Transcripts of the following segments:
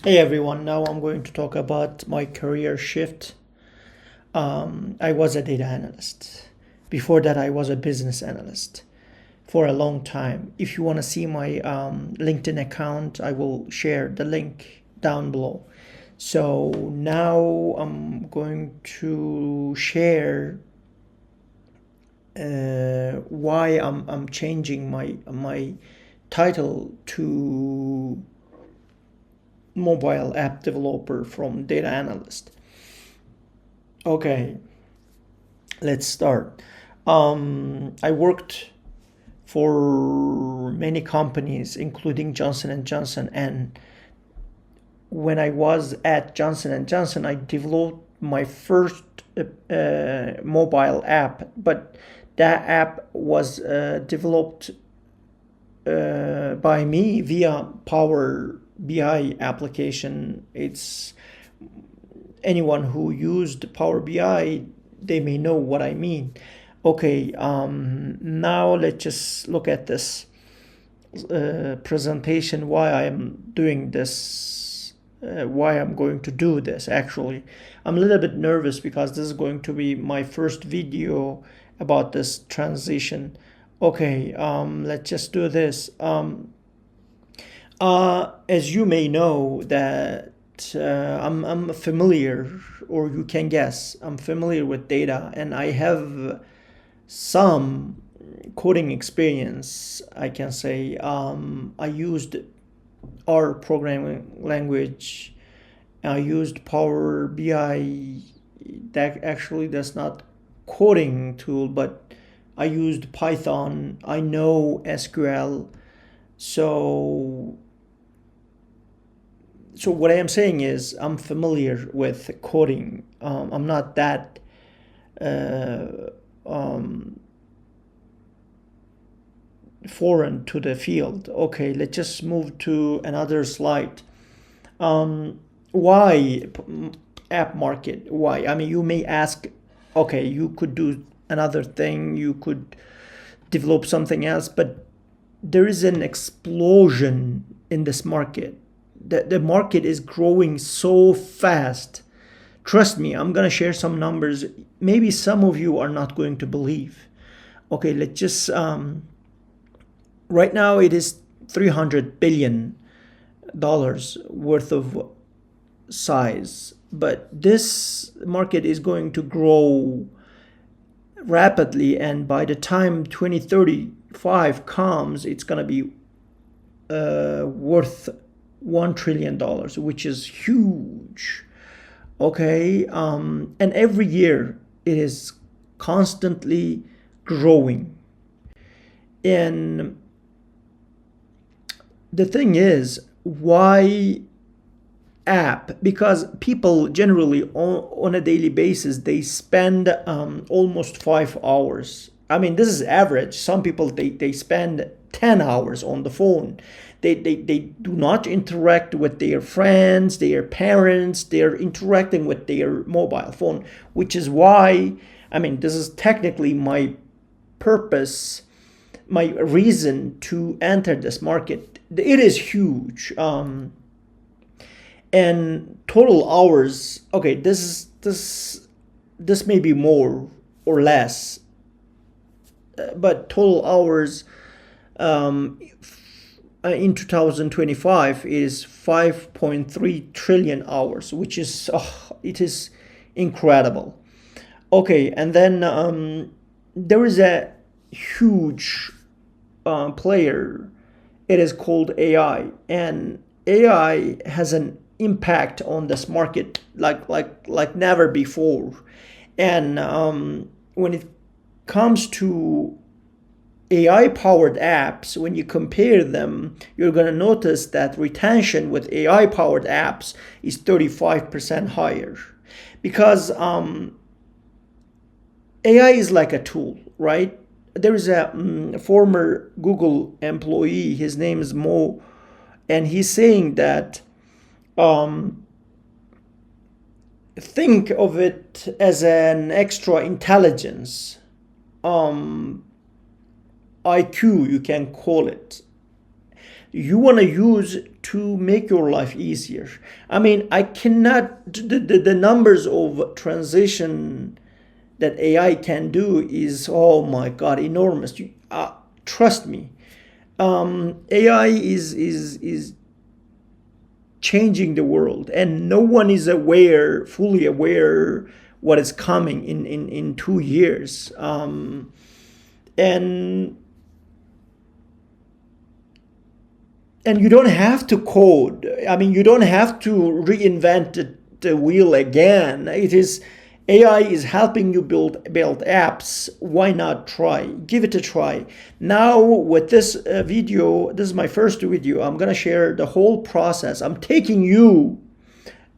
Hey everyone, now I'm going to talk about my career shift. I was a data analyst. Before that, I was a business analyst for a long time. If you want to see my LinkedIn account, I will share the link down below. So now I'm going to share why I'm changing my title to mobile app developer from data analyst. Okay, let's start. I worked for many companies, including Johnson and Johnson, and when I was at Johnson and Johnson, I developed my first mobile app, but that app was developed by me via Power BI application. It's anyone who used Power BI, they may know what I mean. Okay, now let's just look at this presentation, why I'm doing this, why I'm going to do this. Actually, I'm a little bit nervous because this is going to be my first video about this transition. Okay, let's just do this. As you may know that I'm familiar, or you can guess, I'm familiar with data, and I have some coding experience. I can say I used R programming language. I used Power BI. That actually that's not coding tool, but I used Python. I know SQL. So so what I am saying is I'm familiar with coding. I'm not that uh, um, foreign to the field. Okay, let's just move to another slide. Why app market? Why? I mean, you may ask, okay, you could do another thing, you could develop something else, but there is an explosion in this market. The market is growing so fast. Trust me, I'm going to share some numbers. Maybe some of you are not going to believe. Okay, let's just, right now it is $300 billion worth of size, but this market is going to grow rapidly, and by the time 2035 comes, it's going to be worth $1 trillion, which is huge. Okay, and every year it is constantly growing. And the thing is, why app? Because people generally on a daily basis they spend almost 5 hours. I mean, this is average. Some people they spend 10 hours on the phone. They do not interact with their friends, their parents. They're interacting with their mobile phone, which is why, I mean, this is technically my purpose, my reason to enter this market. It is huge. And total hours, okay, this may be more or less, but total hours in 2025 is 5.3 trillion hours, which is it is incredible. Okay, and then there is a huge player. It is called AI, and AI has an impact on this market like never before. And when it comes to AI powered apps, when you compare them, you're going to notice that retention with AI powered apps is 35% higher, because AI is like a tool, right? There is a former Google employee, his name is Mo, and he's saying that um, think of it as an extra intelligence, um, IQ, you can call it. you want to use to make your life easier. I mean, I cannot, the numbers of transition that AI can do is, oh my God, enormous. Trust me, AI is changing the world, and no one is fully aware what is coming in 2 years. And you don't have to code. I mean, you don't have to reinvent the wheel again. AI is helping you build apps. Why not try? Give it a try. Now with this video, this is my first video. I'm gonna share the whole process. I'm taking you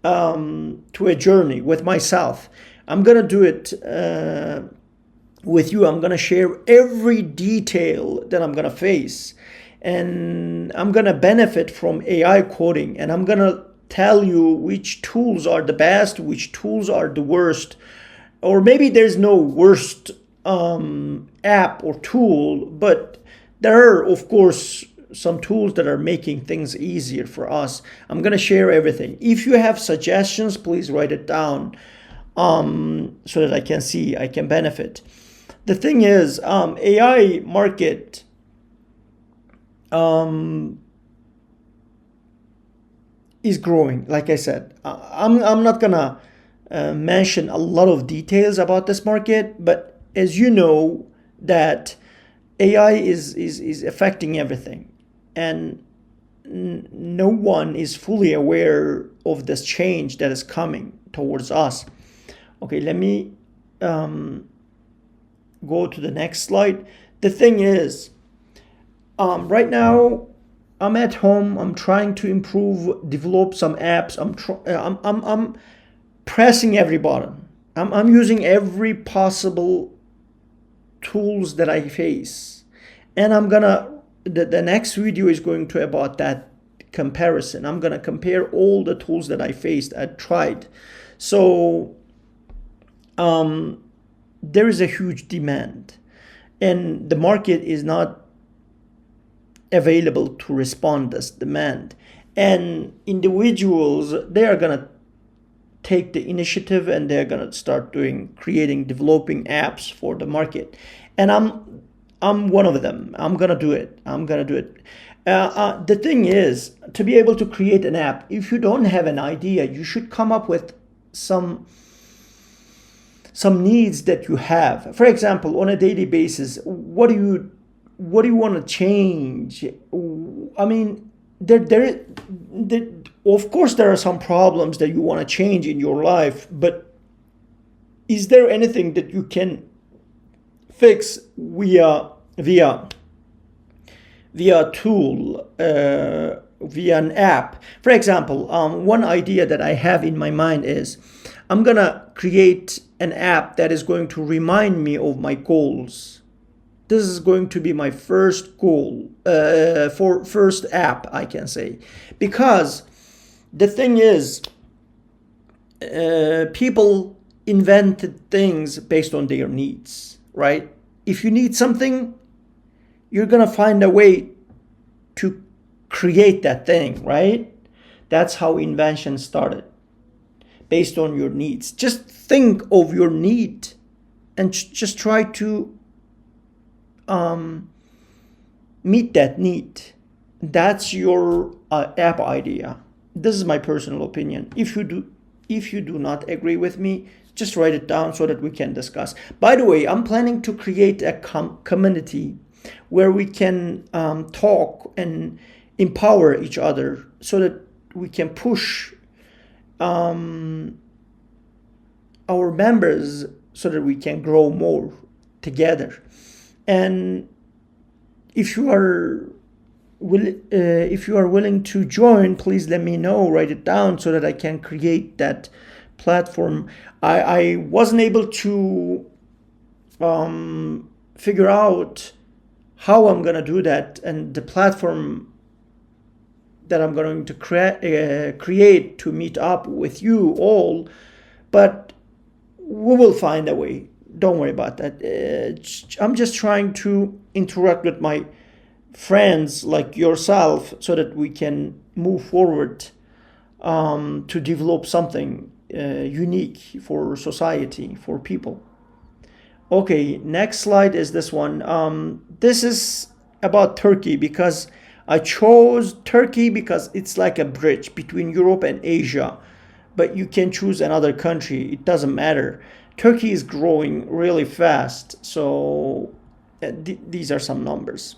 to a journey with myself. I'm gonna do it with you. I'm gonna share every detail that I'm gonna face, and I'm gonna benefit from AI coding, and I'm gonna tell you which tools are the best, which tools are the worst, or maybe there's no worst app or tool, but there are, of course, some tools that are making things easier for us. I'm gonna share everything. If you have suggestions, please write it down so that I can see, I can benefit. The thing is, AI market is growing. Like I said, I'm not gonna mention a lot of details about this market, but as you know, that AI is affecting everything, and no one is fully aware of this change that is coming towards us. Okay, let me go to the next slide. The thing is, right now I'm at home. I'm trying to improve, develop some apps. I'm pressing every button. I'm using every possible tools that I face, and I'm gonna. The next video is going to about that comparison. I'm gonna compare all the tools that I faced, I tried. So there is a huge demand, and the market is not available to respond to this demand, and individuals, they are gonna take the initiative, and they're gonna start developing apps for the market, and I'm one of them. I'm gonna do it. The thing is, to be able to create an app, if you don't have an idea, you should come up with some needs that you have. For example, on a daily basis, what do you want to change? I mean, of course there are some problems that you want to change in your life, but is there anything that you can fix via tool, via an app? For example, one idea that I have in my mind is, I'm gonna create an app that is going to remind me of my goals. This is going to be my first goal, for first app, I can say, because the thing is, people invented things based on their needs, right? If you need something, you're gonna find a way to create that thing, right? That's how invention started, based on your needs. Just think of your need and just try to meet that need. That's your app idea. This is my personal opinion. If you do not agree with me, just write it down so that we can discuss. By the way, I'm planning to create a community where we can talk and empower each other, so that we can push our members, so that we can grow more together. And if you are willing to join, please let me know. Write it down so that I can create that platform. I wasn't able to figure out how I'm gonna do that, and the platform that I'm going to create to meet up with you all, but we will find a way. Don't worry about that. I'm just trying to interact with my friends like yourself so that we can move forward to develop something unique for society, for people. Okay, next slide is this one. This is about Turkey because I chose Turkey because it's like a bridge between Europe and Asia, but you can choose another country. It doesn't matter. Turkey is growing really fast, so these are some numbers.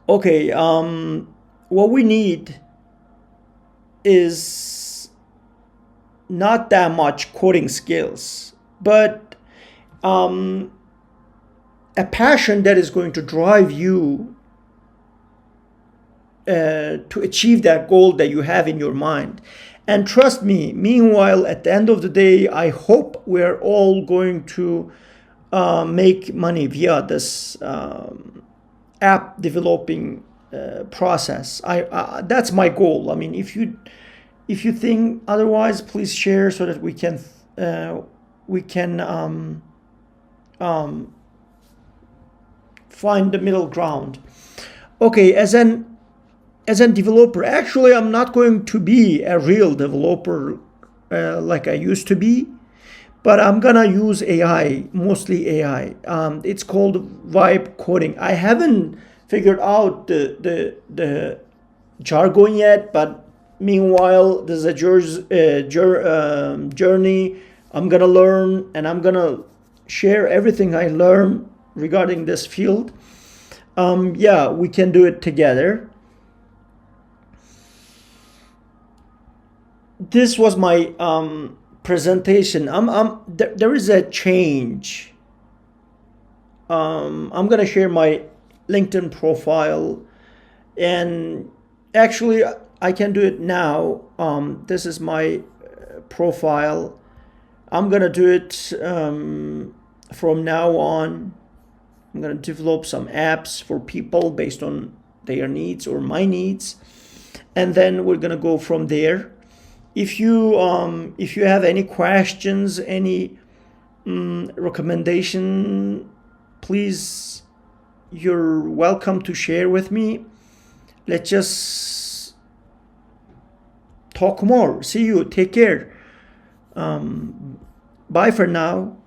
Okay, what we need is not that much coding skills, but a passion that is going to drive you to achieve that goal that you have in your mind. And trust me, meanwhile, at the end of the day, I hope we're all going to make money via this app developing process. That's my goal. I mean, if you think otherwise, please share so that we can find the middle ground. Okay, as a developer, actually, I'm not going to be a real developer like I used to be, but I'm gonna use AI, mostly AI. It's called vibe coding. I haven't figured out the jargon yet, but meanwhile, there's a journey. I'm gonna learn, and I'm gonna share everything I learn regarding this field. Yeah, we can do it together. This was my presentation. There is a change. I'm gonna share my LinkedIn profile, and actually I can do it now. This is my profile. I'm gonna do it from now on. I'm gonna develop some apps for people based on their needs or my needs, and then we're gonna go from there. If you have any questions, any recommendation, please, you're welcome to share with me. Let's just talk more. See you. Take care. Bye for now.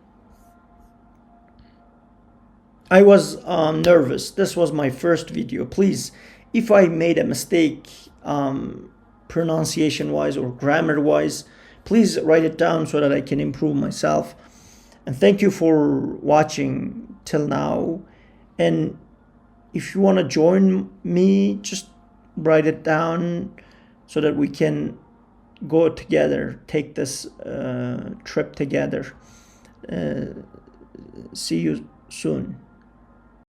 I was nervous. This was my first video. Please, if I made a mistake pronunciation wise or grammar wise, please write it down so that I can improve myself. And thank you for watching till now. And if you want to join me, just write it down so that we can go together, take this trip together. See you soon.